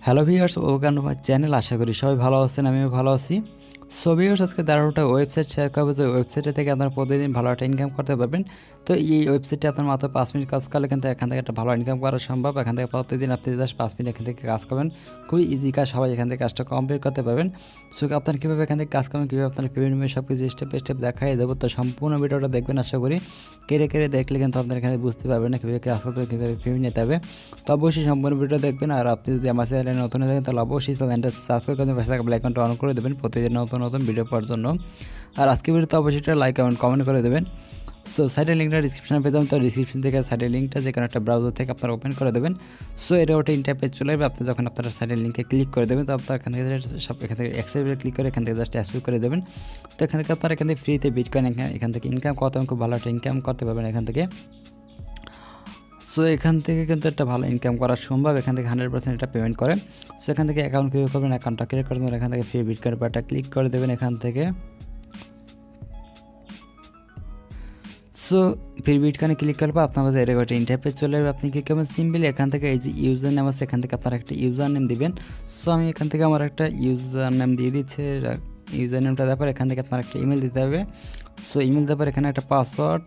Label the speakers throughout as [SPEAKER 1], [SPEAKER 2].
[SPEAKER 1] Hello viewers, welcome to my channel. আশা করি সবাই ভালো আছেন, আমিও ভালো আছি। সো ভিউয়ার্স, আজকে দারুণটা ওয়েবসাইট শেয়ার করবো, যে ওয়েবসাইটে থেকে আপনারা প্রতিদিন ভালো একটা ইনকাম করতে পারবেন। তো এই ওয়েবসাইটে আপনার মাত্র 5 মিনিট কাজ করলে কিন্তু এখান থেকে একটা ভালো ইনকাম করা সম্ভব। এখান থেকে প্রতিদিন আপনি জাস্ট 5 মিনিট এখান থেকে কাজ করবেন, খুবই ইজি কাজ, সবাই এখান থেকে কাজটা কমপ্লিট করতে পারবেন। সো আপনারা কীভাবে এখান থেকে কাজ করবেন, কীভাবে আপনার পেমেন্ট সব কিছু স্টেপ বাই স্টেপ দেখাই দেবো। তো সম্পূর্ণ ভিডিওটা দেখবেন, আশা করি কেড়ে কেড়ে দেখলে কিন্তু আপনার এখানে বুঝতে পারবেন না কীভাবে কাজ করতে হবে, কীভাবে পেমেন্ট নিতে হবে। তো অবশ্যই সম্পূর্ণ ভিডিও দেখবেন। আর আপনি যদি আমার চ্যানেলে নতুন হয়ে থাকেন তাহলে অবশ্যই চ্যানেলটা সাবস্ক্রাইব করে পাশে থাকা বেল আইকনটা অন করে দেবেন প্রতিদিন নতুন নতুন ভিডিও পাওয়ার জন্য। আর আজকে ভিডিওতে অবশ্যই লাইক এবং কমেন্ট করে দেবেন। সো সাইডের লিঙ্কটা ডিসক্রিপশনে পেতাম, তো ডিসক্রিপশন থেকে সাইডের লিঙ্কটা যে কোনো একটা ব্রাউজার থেকে আপনারা ওপেন করে দেবেন। সো এটা ওটা ইন্টারপেজ চলে যাবে। আপনি যখন আপনার সাইডের লিঙ্কে ক্লিক করে দেবেন, তো আপনার এখান থেকে সব এখান থেকে অ্যাক্সেপ্টে ক্লিক করে এখান থেকে জাস্ট অ্যাক্সেপ্ট করে দেবেন। তো এখান থেকে আপনারা এখান থেকে ফ্রিতে বিটকয়েন এখান থেকে ইনকাম করতে খুব ভালো একটা ইনকাম করতে পারবেন এখান থেকে। সো এখান থেকে কিন্তু একটা ভালো ইনকাম করা সম্ভব। এখান থেকে 100% এটা পেমেন্ট করে। সো এখান থেকে অ্যাকাউন্ট ক্রিয়েট করবেন, অ্যাকাউন্টটা ক্রিয়েট করে দেবেন, এখান থেকে ফ্রি বিটকয়েন পার্টটা ক্লিক করে দেবেন এখান থেকে। সো ফ্রি বিটকয়েনে ক্লিক করবো, আপনার কাছে এরকম একটা ইন্টারফেস চলে যাবে। আপনি কী করবেন, সিম্পলি এখান থেকে এই যে ইউজার নেম আছে, এখান থেকে আপনারা একটা ইউজার নেম দিবেন। সো আমি এখান থেকে আমার একটা ইউজার নেম দিয়ে দিচ্ছি। ইউজার নেমটা দেওয়ার পর এখান থেকে আপনার একটা ইমেল দিতে হবে। সো ইমেল দেওয়ার পর এখানে একটা পাসওয়ার্ড,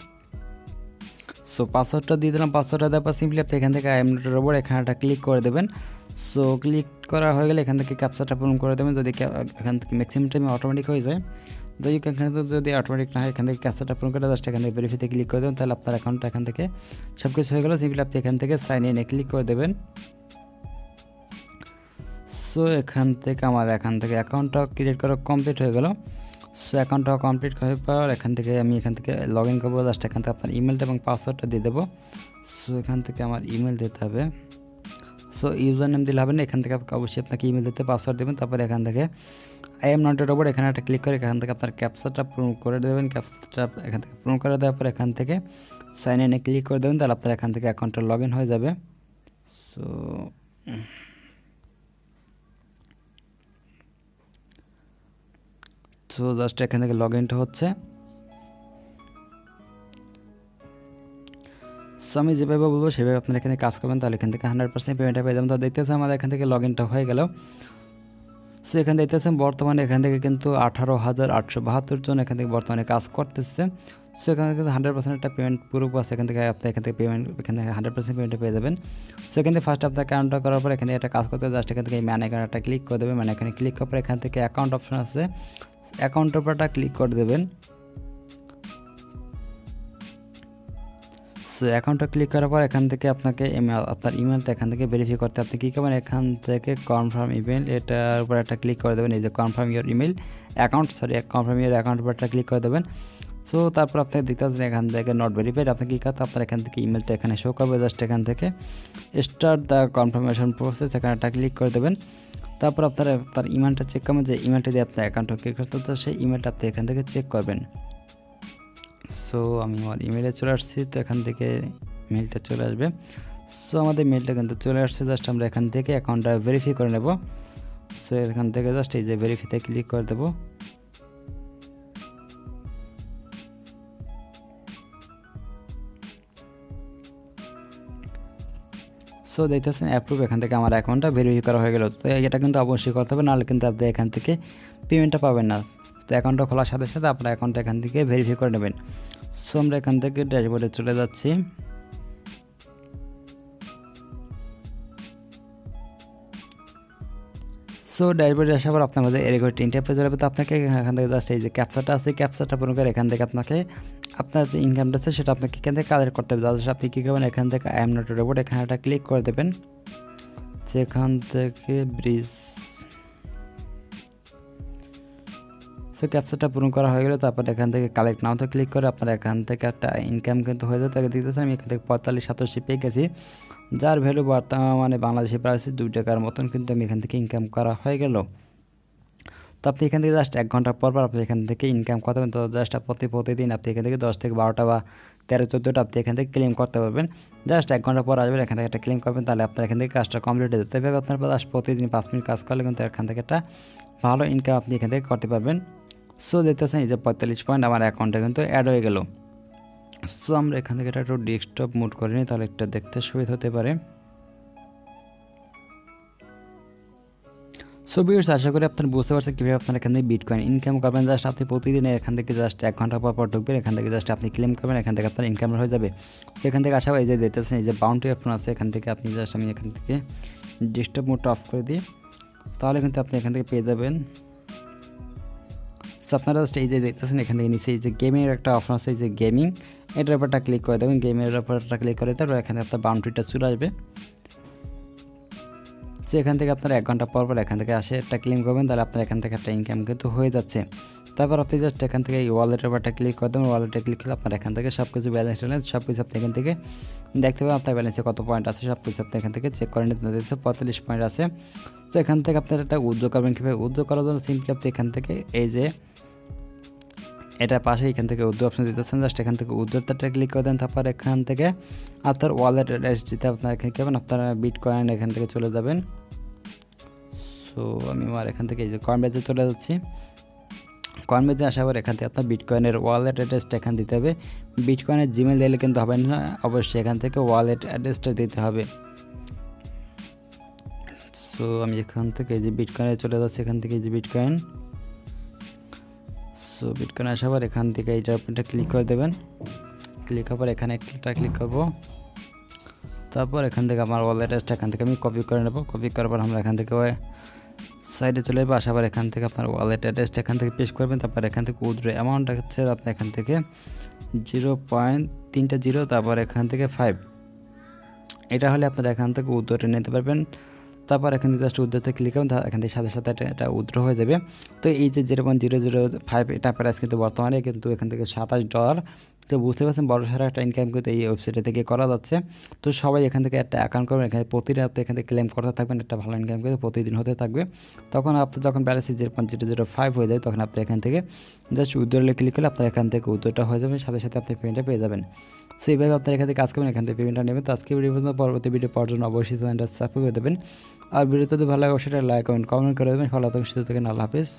[SPEAKER 1] সো পাসওয়ার্ডটা দিয়ে দিলাম। পাসওয়ার্ডটা দেওয়ার পর সিম্পলি আপনি এখান থেকে আই এম নট এর উপর এখানে একটা ক্লিক করে দেবেন। সো ক্লিক করা হয়ে গেলে এখান থেকে ক্যাপচাটা পূরণ করে দেবেন। যদি এখান থেকে ম্যাক্সিমাম টাইমে অটোমেটিক হয়ে যায়, যদি এখান থেকে যদি অটোমেটিক না হয়, এখান থেকে ক্যাপচাটা পূরণ করে জাস্ট এখান থেকে ভেরিফাইতে ক্লিক করে দেবেন, তাহলে আপনার অ্যাকাউন্টটা এখান থেকে সব কিছু হয়ে গেলো। সিম্পলি আপনি এখান থেকে সাইন ইনে ক্লিক করে দেবেন। সো এখান থেকে আমার এখান থেকে অ্যাকাউন্টটা ক্রিয়েট করা কমপ্লিট হয়ে গেল। সো অ্যাকাউন্টটা কমপ্লিট হয়ে পর এখান থেকে আমি এখান থেকে লগ ইন করবো। জাস্ট এখান থেকে আপনার ইমেলটা এবং পাসওয়ার্ডটা দিয়ে দেবো। সো এখান থেকে আমার ইমেল দিতে হবে। সো ইউজার নেম দিলে হবে না, এখান থেকে অবশ্যই আপনাকে ইমেল দিতে পাসওয়ার্ড দেবেন। তারপরে এখান থেকে আই এম নট এর উপর এখানে একটা ক্লিক করে এখান থেকে আপনার ক্যাপচাটা পূরণ করে দেবেন। ক্যাপচাটা এখান থেকে পূরণ করে দেওয়ার পর এখান থেকে সাইন ইনে ক্লিক করে দেবেন, তাহলে আপনার এখান থেকে অ্যাকাউন্টটা লগ ইন হয়ে যাবে। সো তো জাস্ট এখান থেকে লগ ইনটা হচ্ছে। সো আমি যেভাবে বলবো সেভাবে আপনারা এখানে কাজ করবেন, তাহলে এখান থেকে 100% পেমেন্টটা পেয়ে যাবেন। তো দেখতেছেন আমাদের এখান থেকে লগ ইনটা হয়ে গেল। সো এখানে দেখতেছেন বর্তমানে এখান থেকে কিন্তু 18,872 জন এখান থেকে বর্তমানে কাজ করতেছে। সো এখানে কিন্তু 100% একটা পেমেন্ট প্রুফ আছে। এখান থেকে আপনি এখান থেকে পেমেন্ট এখান থেকে 100% পেমেন্টটা পেয়ে যাবেন। সো এখান থেকে ফার্স্ট আপনার অ্যাকাউন্টটা করার পর এখানে একটা কাজ করতে জাস্ট এখান থেকে ম্যান অ্যাকাউন্টটা ক্লিক করে দেবেন। মানে এখানে ক্লিক করার পর এখান থেকে অ্যাকাউন্ট অপশন আছে, অ্যাকাউন্টের উপরটা ক্লিক করে দেবেন। সো অ্যাকাউন্টটা ক্লিক করার পর এখান থেকে আপনাকে আপনার ইমেলটা এখান থেকে ভেরিফাই করতে আপনি কী করবেন, এখান থেকে কনফার্ম ইমেল এটার উপর একটা ক্লিক করে দেবেন। এই যে confirm your email account, confirm your অ্যাকাউন্টের উপর একটা ক্লিক করে দেবেন। সো তারপর আপনাকে দেখতে পাচ্ছেন এখান থেকে নট ভেরিফাইড। আপনি কী করতে আপনার এখান থেকে ইমেলটা এখানে শো করবে। জাস্ট এখান থেকে স্টার্ট দ্য কনফার্মেশন প্রসেস এখানে একটা ক্লিক করে দেবেন। তারপর আপনারা তার ইমেলটা চেক করবেন, যে ইমেলটা দিয়ে আপনার অ্যাকাউন্টটা ক্লিক করতে হচ্ছে সেই ইমেলটা আপনি এখান থেকে চেক করবেন। সো আমি আমার ইমেলে চলে আসছি, তো এখান থেকে মেলটা চলে আসবে। সো আমাদের মেলটা কিন্তু চলে আসছে। জাস্ট আমরা এখান থেকে অ্যাকাউন্টটা ভেরিফাই করে নেব। সো এখান থেকে জাস্ট এই যে ভেরিফাইতে ক্লিক করে দেবো। সো দেখতেছেন অ্যাপ্রুভ, এখান থেকে আমার অ্যাকাউন্টটা ভেরিফাই করা হয়ে গেল। তো এটা কিন্তু অবশ্যই করতে হবে, নাহলে কিন্তু আপনি এখান থেকে পেমেন্টটা পাবেন না। তো অ্যাকাউন্টটা খোলার সাথে সাথে আপনার অ্যাকাউন্টটা এখান থেকে ভেরিফাই করে নেবেন। সো আমরা এখান থেকে ড্যাশবোর্ডে চলে যাচ্ছি। সো ড্যাশবোর্ডে আসার পর আপনার মধ্যে এরকম একটা ইন্টারফেস যাবে। তো আপনাকে এখান থেকে জাস্ট এই যে ক্যাপচাটা আছে, ক্যাপচাটা পূরণ করে এখান থেকে আপনাকে আপনার যে ইনকামটা আছে সেটা আপনাকে এখান থেকে কালেক্ট করতে হবে। জাস্ট আপনি কী করবেন, এখান থেকে আই এম নট রোবট এখানে একটা ক্লিক করে দেবেন। সেখান থেকে ব্রিজ, সো ক্যাপচাটা পূরণ করা হয়ে গেলে তারপর এখান থেকে কালেক্ট নাওতে ক্লিক করে আপনার এখান থেকে একটা ইনকাম কিন্তু হয়ে যায়। তাকে দেখতেছেন আমি এখান থেকে 4587 পেয়ে গেছি, যার ভ্যালু বর্তমানে বাংলাদেশে প্রায় 2 টাকার মতন কিন্তু আমি এখান থেকে ইনকাম করা হয়ে গেল। তো আপনি এখান থেকে জাস্ট 1 ঘন্টা পর পর আপনি এখান থেকে ইনকাম করতে পারবেন। তো জাস্ট প্রতিদিন আপনি এখান থেকে 10 থেকে 12টা বা 13-14টা আপনি এখান থেকে ক্লেম করতে পারবেন। জাস্ট 1 ঘন্টা পর আসবেন, এখান থেকে একটা ক্লেম করবেন, তাহলে আপনার এখান থেকে কাজটা কমপ্লিট হয়ে যেতে হবে। আপনার জাস্ট প্রতিদিন 5 মিনিট কাজ করলে কিন্তু এখান থেকে একটা ভালো ইনকাম আপনি এখান থেকে করতে পারবেন। সো দেখতেছেন এই যে 45 পয়েন্ট আমার অ্যাকাউন্টে কিন্তু অ্যাড হয়ে গেল। সো আমরা এখান থেকে এটা একটু ডেস্কটপ মুড করে নিই, তাহলে একটা দেখতে সুবিধা হতে পারে। সো ভিউয়ার্স, আশা করি আপনারা বুঝতে পারছেন কীভাবে আপনারা এখান থেকে বিটকয়েন ইনকাম করবেন। জাস্ট আপনি প্রতিদিন এখান থেকে জাস্ট 1 ঘন্টা পর পর ঢুকবেন, এখান থেকে জাস্ট আপনি ক্লেম করবেন, এখান থেকে আপনার ইনকাম হয়ে যাবে। সো এখান থেকে আশা করি এই যে দেখতেছেন এই যে বাউন্ডারি অপশন আছে, এখান থেকে আপনি জাস্ট আমি এখান থেকে ডিস্টার্ব মোডটা অফ করে দিই, তাহলে কিন্তু আপনি এখান থেকে পেয়ে যাবেন। সো আপনারা জাস্ট এই যে দেখতেছেন এখান থেকে নিচে এই যে গেমিংয়ের একটা অপশন আছে, এই যে গেমিং, এটার উপরটা ক্লিক করে দেবেন। গেমের উপরটা ক্লিক করে তারপর এখানে আপনার বাউন্ডারিটা চলে আসবে। সো এখান থেকে আপনারা 1 ঘন্টা পর পর এখান থেকে আসে একটা ক্লেম করবেন, তাহলে আপনার এখান থেকে একটা ইনকাম কিন্তু হয়ে যাচ্ছে। তারপর আপনি জাস্ট এখান থেকে এই ওয়ালেটের উপরটা ক্লিক করে দেবেন। ওয়ালেটে ক্লিক করলে আপনার এখান থেকে সব কিছু ব্যালেন্স সব কিছু আপনি এখান থেকে দেখতে পাবেন। আপনার ব্যালেন্সে কত পয়েন্ট আছে সব কিছু আপনি এখান থেকে চেক করে নিতে দিচ্ছে। 45 পয়েন্ট আছে। তো এখান থেকে আপনারা একটা উইথড্র করবেন। কীভাবে উইথড্র করার জন্য সিম্পলি আপনি এখান থেকে এই যে এটা পাশে এখান থেকে উইথড্র অপশন দিতেছেন, জাস্ট এখান থেকে উইথড্রটা ক্লিক করে দেন। তারপর এখান থেকে আপনার ওয়ালেট অ্যাড্রেস দিতে আপনারা এখানে করবেন, আপনারা বিটকয়েন এখান থেকে চলে যাবেন। সো আমি আমার এখান থেকে এই যে কয়েনবেজে চলে যাচ্ছি। কয়েনবেজে আসার পর এখান থেকে আপনার বিটকয়েনের ওয়ালেট অ্যাড্রেসটা এখান দিতে হবে। বিটকয়েনের জিমেল দিলে কিন্তু হবে না, অবশ্যই এখান থেকে ওয়ালেট অ্যাড্রেসটা দিতে হবে। সো আমি এখান থেকে এই যে বিটকয়েনে চলে যাচ্ছি, এখান থেকে এই যে বিটকয়েন। সো বিটকয়েন আসার পর এখান থেকে এইটার উপরটা ক্লিক করে দেবেন। ক্লিক করার পর এখানে একটা ক্লিক করব। তারপর এখান থেকে আমার ওয়ালেট অ্যাড্রেসটা এখান থেকে আমি কপি করে নেব। কপি করার পর আমরা এখান থেকে সাইডে চলে যাবো। আসার পর এখান থেকে আপনার ওয়ালেট অ্যাড্রেসটা এখান থেকে পেস্ট করবেন। তারপর এখান থেকে উইথড্র অ্যামাউন্ট হচ্ছে আপনার এখান থেকে 0.30, তারপর এখান থেকে 5, এটা হলে আপনারা এখান থেকে উইথড্রটা নিতে পারবেন। তারপর এখান থেকে জাস্ট উইথড্রতে ক্লিক করবেন, এখান থেকে সাথে সাথে এটা উইথড্র হয়ে যাবে। তো এই যে 0.005 এটা প্রাইস কিন্তু বর্তমানে কিন্তু এখান থেকে $27। তো বুঝতে পারছেন বড় সড়ো একটা ইনকাম কিন্তু এই ওয়েবসাইটে থেকে করা যাচ্ছে। তো সবাই এখান থেকে একটা অ্যাকাউন্ট করবেন, এখানে প্রতিদিন আপনি এখান থেকে ক্লেম করতে থাকবেন, একটা ভালো ইনকাম কিন্তু প্রতিদিন হতে থাকবে। তখন আপনার যখন ব্যালেন্স 0.005 হয়ে যায় তখন আপনি এখান থেকে জাস্ট উইথড্রলে ক্লিক করলে আপনার এখান থেকে উইথড্রটা হয়ে যাবে, সাথে সাথে আপনি পেমেন্টটা পেয়ে যাবেন। সো এইভাবে আপনার এখান থেকে কাজ করবেন, এখান থেকে পেমেন্টটা নেবেন। তো আজকে ভিডিও পর্যন্ত, পরবর্তী ভিডিও পাওয়ার জন্য অবশ্যই চ্যানেলটা সাবস্ক্রাইব করে দেবেন। আর ভিডিওতে যদি ভালো লাগে অবশ্যই লাইক কমেন্ট করে দেবেন। ভালো থাকুন, সুস্থ থাকুন, আল্লাহ হাফেজ।